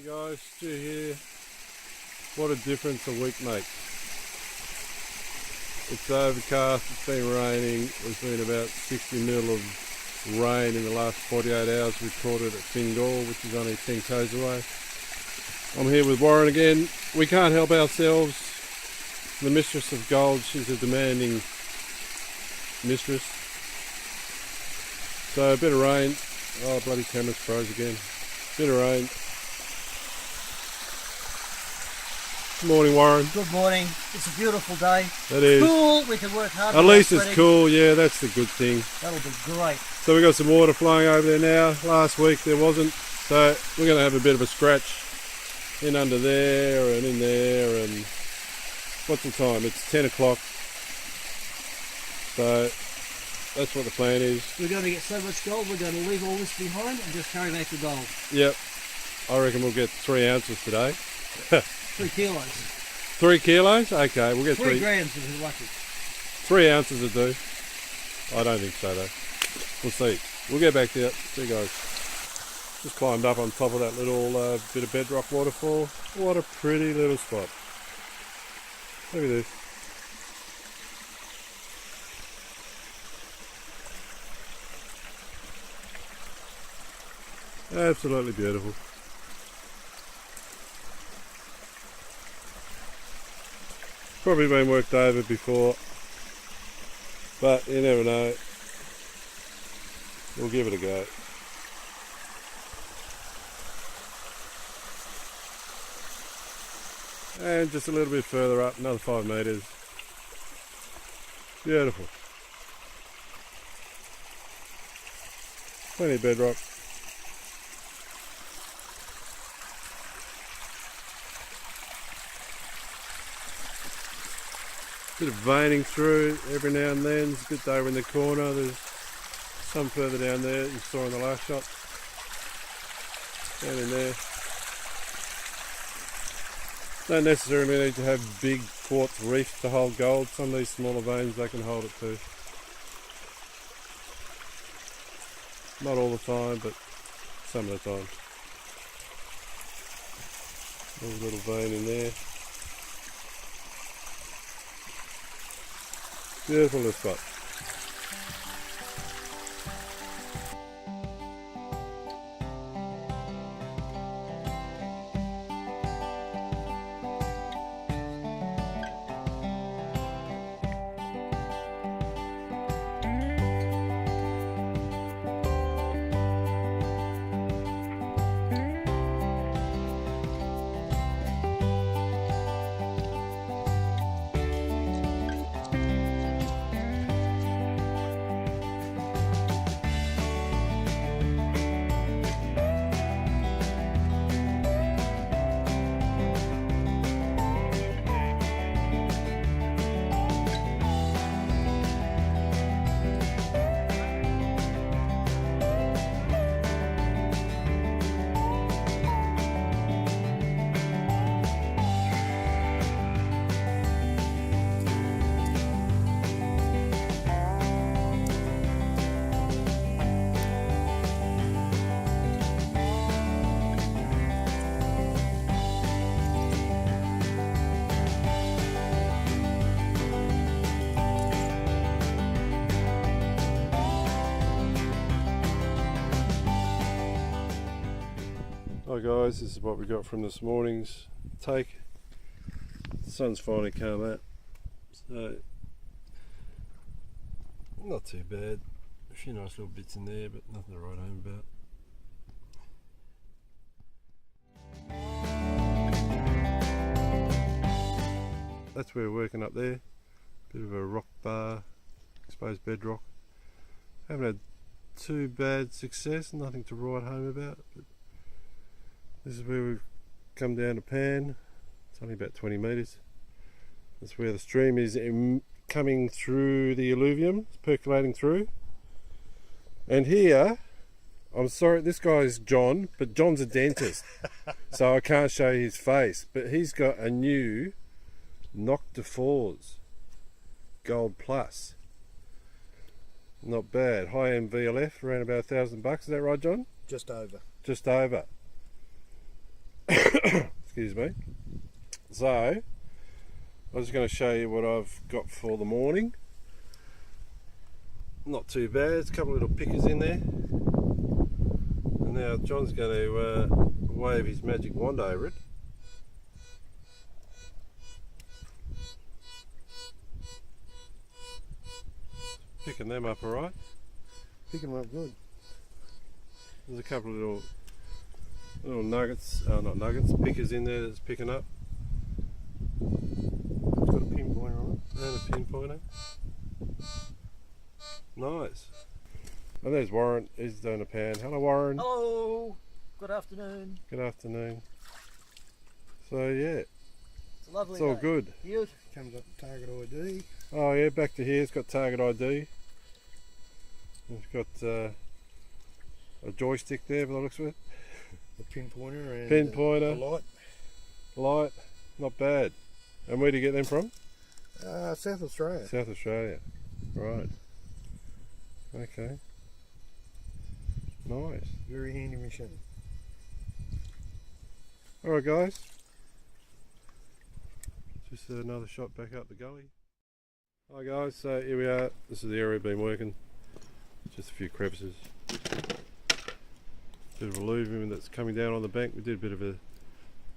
Hey guys, Stu here. What a difference a week makes. It's overcast, it's been raining, there's been about 60 mil of rain in the last 48 hours recorded at Gully, which is only 10 k's away. I'm here with Warren again. We can't help ourselves. The mistress of gold, she's a demanding mistress. So a bit of rain. Oh, bloody camera's froze again. Bit of rain. Good morning, Warren. Good morning. It's a beautiful day. It is. Cool. We can work hard. At least it's cool. Yeah, that's the good thing. That'll be great. So we've got some water flowing over there now. Last week there wasn't. So we're going to have a bit of a scratch in under there and in there. And what's the time? It's 10 o'clock. So that's what the plan is. We're going to get so much gold, we're going to leave all this behind and just carry back the gold. Yep. I reckon we'll get 3 ounces today. 3 kilos. 3 kilos? Okay, we'll get 3 grams if we're lucky. 3 ounces will do. I don't think so though. We'll see. We'll get back there. See you guys. Just climbed up on top of that little bit of bedrock waterfall. What a pretty little spot. Look at this. Absolutely beautiful. Probably been worked over before, but you never know. We'll give it a go. And just a little bit further up, another 5 metres. Beautiful. Plenty of bedrock. Bit of veining through every now and then. It's a bit over in the corner. There's some further down there that you saw in the last shot. Down in there. Don't necessarily need to have big quartz reefs to hold gold. Some of these smaller veins, they can hold it too. Not all the time, but some of the time. There's a little vein in there. Beautiful little spot. Hi guys, this is what we got from this morning's take. The sun's finally come out, so not too bad. A few nice little bits in there, but nothing to write home about. That's where we're working up there. Bit of a rock bar, exposed bedrock. Haven't had too bad success, nothing to write home about. But this is where we've come down to pan. It's only about 20 metres. That's where the stream is coming through the alluvium, it's percolating through. And here, I'm sorry, this guy's John, but John's a dentist, so I can't show his face. But he's got a new Knock de Fours Gold Plus. Not bad. High-end VLF, around about $1,000 bucks. Is that right, John? Just over. Just over. Excuse me. So, I was going to show you what I've got for the morning. Not too bad, there's a couple of little pickers in there. And now John's going to wave his magic wand over it. Picking them up alright. Picking them up good. There's a couple of little nuggets, not nuggets, pickers in there that's picking up. It's got a pinpointer on it. And a pinpointer. Nice. And there's Warren, he's doing a pan. Hello Warren. Hello. Good afternoon. Good afternoon. So yeah, It's a lovely it's all day. good. Beautiful. Comes up target ID. Oh yeah, back to here, it's got target ID. It's got a joystick there by the looks of it. The pinpointer and Pinpointer. the light. Light, not bad. And where do you get them from? South Australia. South Australia. Right. Okay. Nice. Very handy machine. Alright guys. Just another shot back up the gully. Hi guys, so here we are. This is the area we've been working. Just a few crevices. Bit of alluvium that's coming down on the bank. We did a bit of a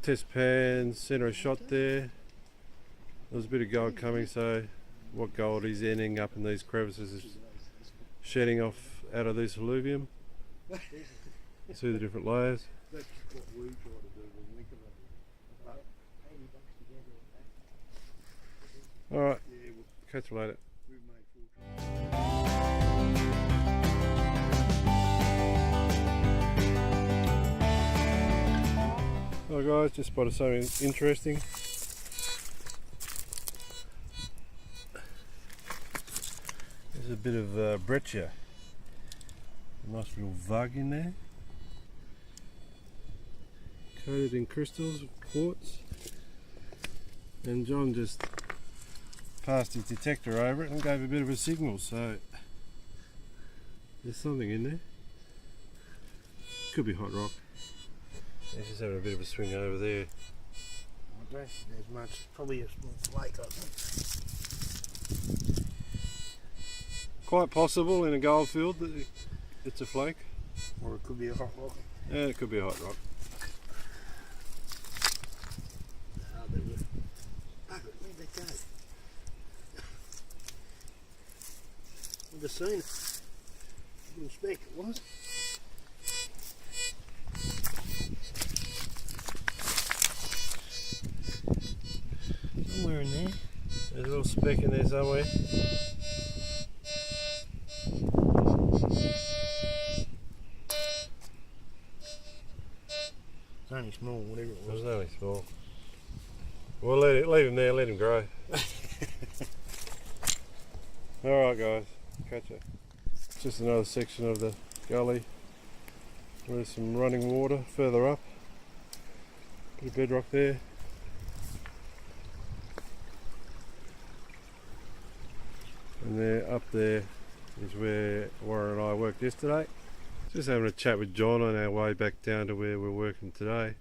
test pan, centre a shot there. There's a bit of gold coming, so what gold is ending up in these crevices is shedding off out of this alluvium. See the different layers. That's what we try to do when we come up. Alright, catch you later. We've made full. Hi guys, just spotted something interesting. There's a bit of breccia. A nice little vug in there. Coated in crystals, quartz. And John just passed his detector over it and gave a bit of a signal, so there's something in there. Could be hot rock. He's just having a bit of a swing over there. I don't think there's much. Probably a small flake, I think. Quite possible in a gold field that it's a flake. Or it could be a hot rock. Yeah, it could be a hot rock. Where'd that go? I've just seen it. Little speck it was. Somewhere in there. There's a little speck in there somewhere. It's only small, whatever it It was. was only small. We'll leave him there, let him grow. Alright guys, catch ya. Just another section of the gully. There's some running water further up. Bit of bedrock there. And there, up there is where Warren and I worked yesterday. Just having a chat with John on our way back down to where we're working today.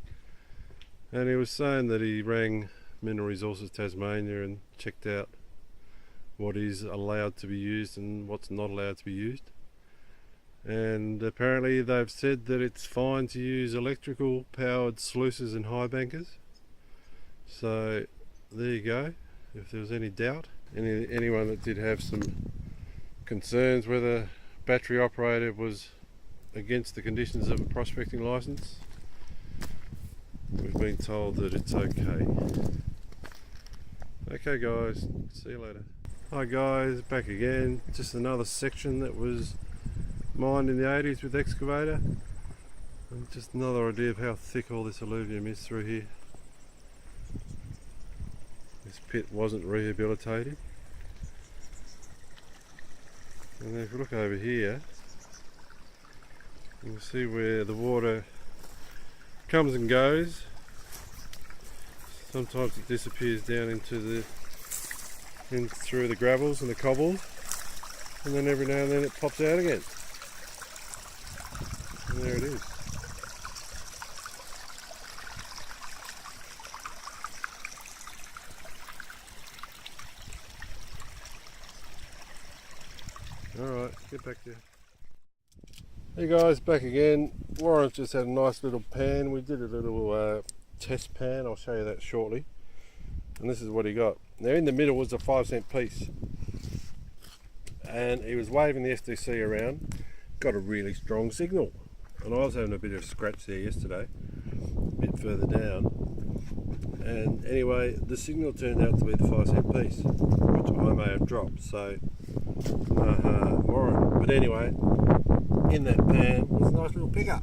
And he was saying that he rang Mineral Resources Tasmania and checked out what is allowed to be used and what's not allowed to be used. And apparently they've said that it's fine to use electrical powered sluices and high bankers. So there you go. If there was any doubt, anyone that did have some concerns whether battery operated was against the conditions of a prospecting license, we've been told that it's okay. Okay guys, see you later. Hi guys, back again. Just another section that was mined in the 80s with excavator. And just another idea of how thick all this alluvium is through here. This pit wasn't rehabilitated. And if you look over here, you can see where the water comes and goes. Sometimes it disappears down into through the gravels and the cobbles, and then every now and then it pops out again. And there it is. Alright, get back there. Hey guys, back again. Warren's just had a nice little pan. We did a little test pan, I'll show you that shortly. And this is what he got. Now in the middle was a 5-cent piece. And he was waving the SDC around, got a really strong signal. And I was having a bit of a scratch there yesterday, a bit further down. And anyway, the signal turned out to be the 5-cent piece, which I may have dropped, so Warren. But anyway, in that pan was a nice little pickup.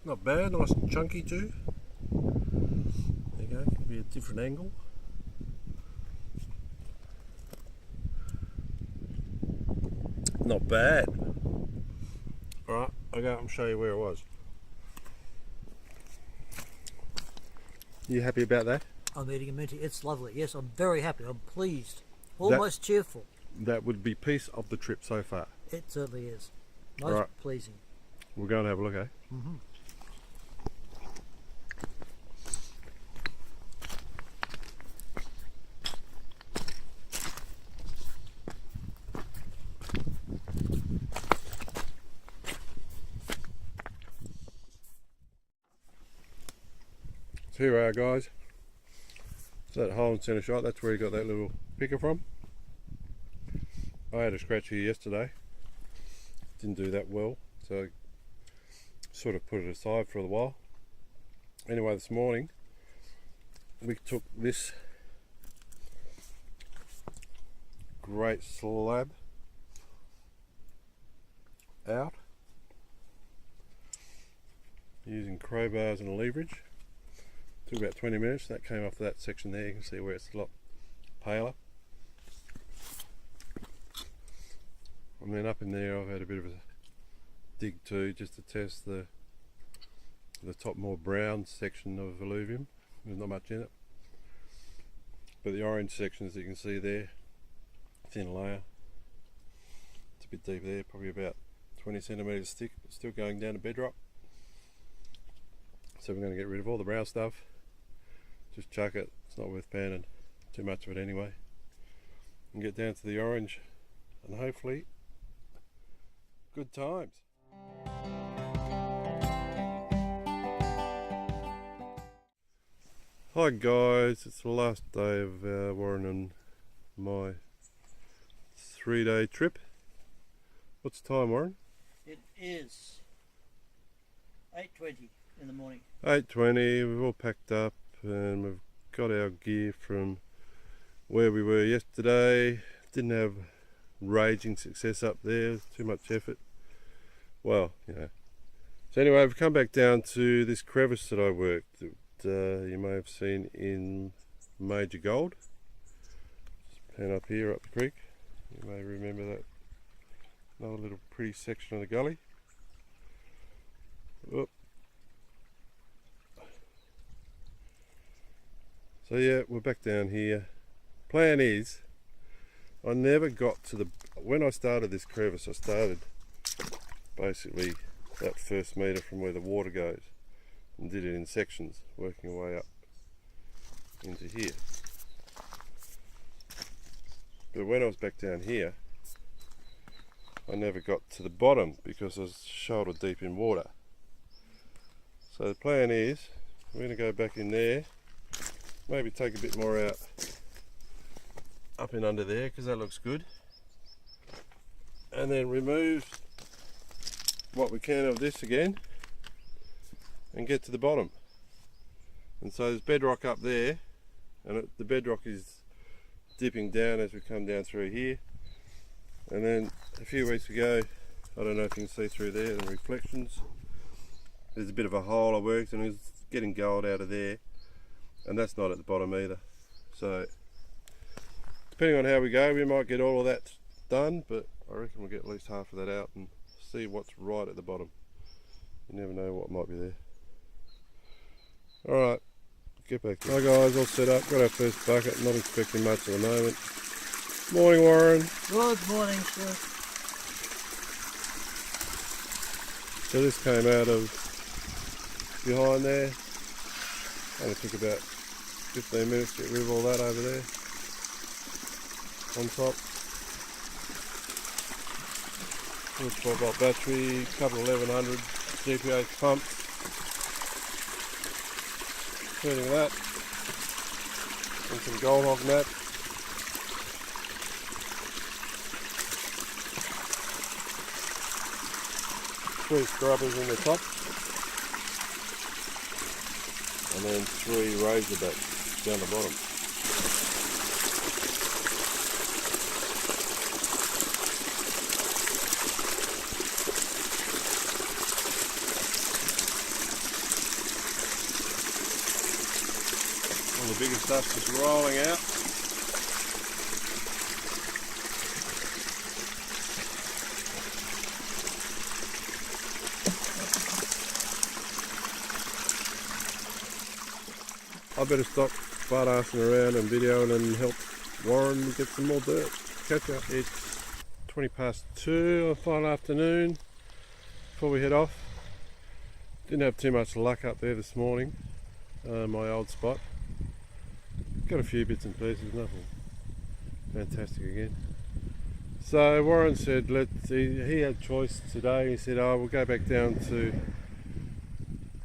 Not bad, nice and chunky too. There you go, give you a different angle. Not bad. Alright, I'll go up and show you where it was. You happy about that? I'm eating a minty. It's lovely. Yes, I'm very happy. I'm pleased. Almost cheerful. That would be piece of the trip so far. It certainly is. Most right. Pleasing. We'll go and have a look, eh? Mm-hmm. So here we are, guys. So that hole in centre shot, that's where he got that little picker from. I had a scratch here yesterday. Didn't do that well, so I sort of put it aside for a while. Anyway, this morning we took this great slab out using crowbars and a leverage. Took about 20 minutes. That came off that section there. You can see where it's a lot paler. And then up in there I've had a bit of a dig too, just to test the top more brown section of alluvium. There's not much in it. But the orange section, as you can see there, thin layer. It's a bit deep there, probably about 20 centimetres thick, but still going down to bedrock. So we're going to get rid of all the brown stuff. Just chuck it, it's not worth panning too much of it anyway. And get down to the orange and hopefully good times. Hi guys, it's the last day of Warren and my 3-day trip. What's the time, Warren? It is 8:20 in the morning. 8:20, we've all packed up and we've got our gear from where we were yesterday. Didn't have raging success up there, too much effort. Well, you know. So anyway, we've come back down to this crevice that I worked that you may have seen in Major Gold. Just pan up here up the creek. You may remember that. Another little pretty section of the gully. Whoop. So yeah, we're back down here. Plan is, I never got to the, when I started this crevice, I started basically that first metre from where the water goes and did it in sections, working our way up into here. But when I was back down here, I never got to the bottom because I was shoulder deep in water. So the plan is, we're going to go back in there, maybe take a bit more out up and under there because that looks good, and then remove what we can of this again and get to the bottom. And so there's bedrock up there, and the bedrock is dipping down as we come down through here. And then a few weeks ago, I don't know if you can see through there, the reflections, there's a bit of a hole I worked and it's getting gold out of there, and that's not at the bottom either. So depending on how we go, we might get all of that done, but I reckon we'll get at least half of that out and see what's right at the bottom. You never know what might be there. Alright, get back there. Hi guys, all set up, got our first bucket, not expecting much at the moment. Morning, Warren. Good morning, sir. So this came out of behind there. Only took about 15 minutes to get rid of all that over there. on top. Little 12 volt battery, couple of 1100 GPH pumps. Turning that. And some gold hog mat. Three scrubbers in the top. And then 3 razor backs down the bottom. All the bigger stuff's just rolling out. I better stop butt-arsing around and videoing and help Warren get some more dirt. Catch ya. It's 20 past 2 on final afternoon before we head off. Didn't have too much luck up there this morning, my old spot. Got a few bits and pieces, nothing fantastic again. So Warren said he had choice today. He said, oh, we'll go back down to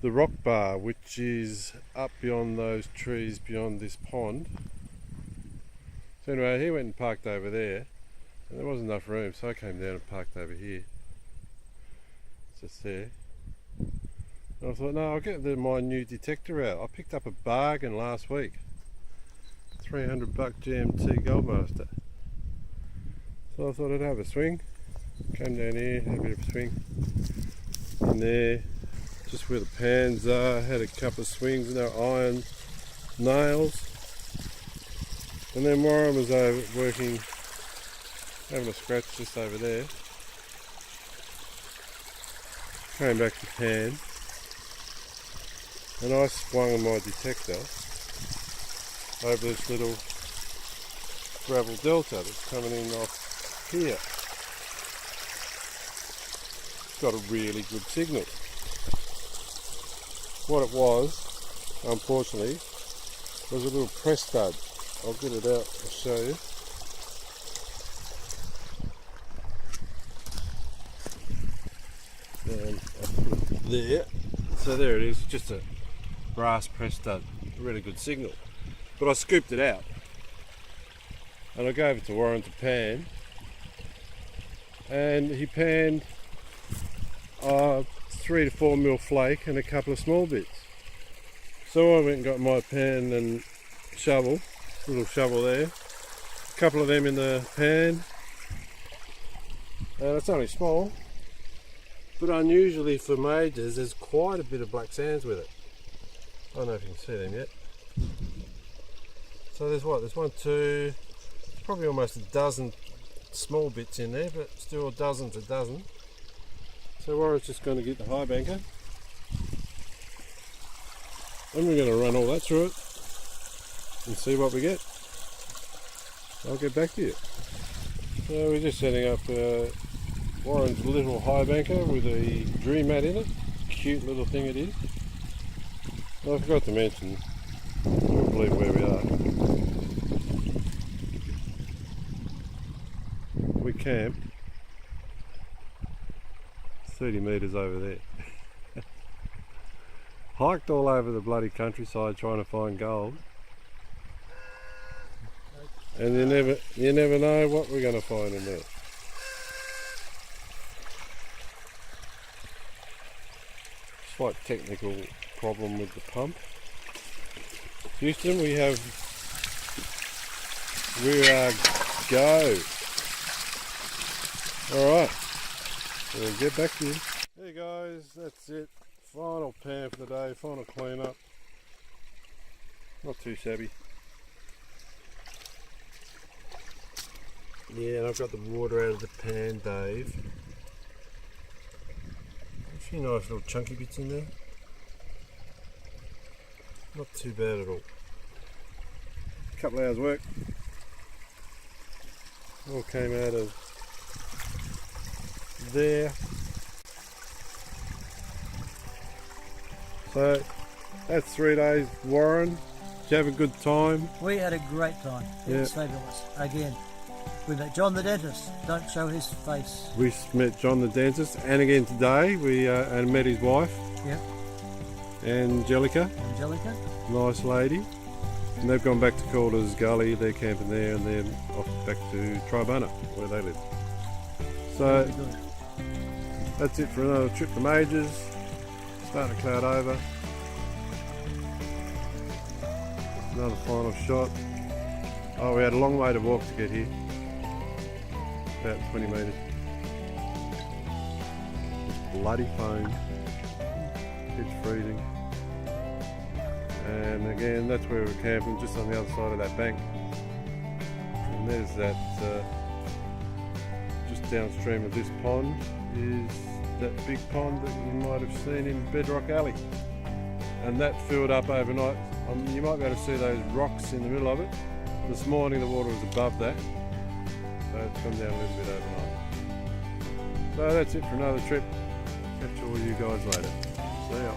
the rock bar, which is up beyond those trees beyond this pond. So anyway, he went and parked over there, and there wasn't enough room, so I came down and parked over here. It's just there. And I thought, no, I'll get my new detector out. I picked up a bargain last week, $300 GMT Goldmaster. So I thought I'd have a swing. Came down here, had a bit of a swing in there. Just where the pans are, had a couple of swings, no iron nails. And then Warren was over working, having a scratch just over there. Came back to pan. And I swung my detector over this little gravel delta that's coming in off here. It's got a really good signal. What it was, unfortunately, was a little press stud. I'll get it out and show you. And I'll put it there. So there it is, just a brass press stud. A really good signal. But I scooped it out. And I gave it to Warren to pan. And he panned 3 to 4 mil flake and a couple of small bits. So I went and got my pan and shovel, little shovel there, a couple of them in the pan, and it's only small, but unusually for majors there's quite a bit of black sands with it. I don't know if you can see them yet. So there's what, there's 1, 2, probably almost a dozen small bits in there, but still dozens a dozen. So Warren's just going to get the high banker, and we're going to run all that through it and see what we get. I'll get back to you. So we're just setting up Warren's little high banker with a dream mat in it. Cute little thing it is. I forgot to mention, you won't believe where we are. We camp 30 metres over there. Hiked all over the bloody countryside trying to find gold, and you never know what we're going to find in there. Slight technical problem with the pump. Houston, we are go. Alright, we'll get back to you. Hey guys, that's it. Final pan for the day, final clean up. Not too shabby. Yeah, and I've got the water out of the pan, Dave. A few nice little chunky bits in there. Not too bad at all. A couple of hours work. All came out of there. So that's 3 days, Warren. Did you have a good time? We had a great time. It was fabulous. Again, We met John the dentist. Don't show his face. We met John the dentist, and again today we and met his wife. Yeah. Angelica, nice lady. And they've gone back to Calder's Gully. They're camping there, and then off back to Tribunna, where they live. So that's it for another trip to Majors. Starting to cloud over. Another final shot. Oh, we had a long way to walk to get here. About 20 metres. It's bloody foam. It's freezing. And again, that's where we're camping, just on the other side of that bank. And there's that, just downstream of this pond is that big pond that you might have seen in Bedrock Alley. And that filled up overnight. You might be able to see those rocks in the middle of it. This morning the water was above that, so it's come down a little bit overnight. So that's it for another trip. Catch all you guys later. See ya.